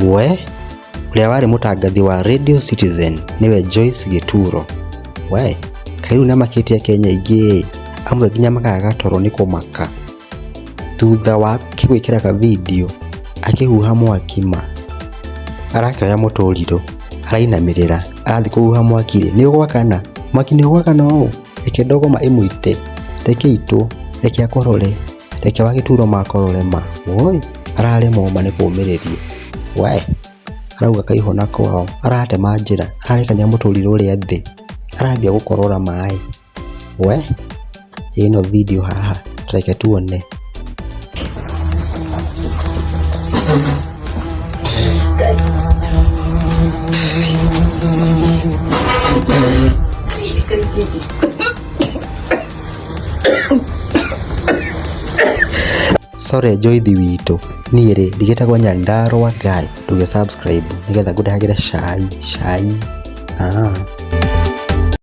We uria wari mutangathi wa Radio Citizen niwe Joyce Gituro. We kairu namakitie Kenya ingi amwe nginya makaga toro ni kumaka thutha wa kigwikira ka video akihuha mwakima arakaya muturiro arainamirira athi kuhuha mwakire ni ugwakana mwaki ni ugwakana o eke ndogoma imwite reke itu reke akorore reke Wagituro makorore ma woi arare moma ni kumiririo. We arauga kaihona kwao arate manjira ararekania muturiro uri athi arambia gukorora mai. We ino video haha reke tuone. Sorry Joyce wito nire ndigitagwo Nyandarua Guy, nduge subscribe nigetha ngudahagira cai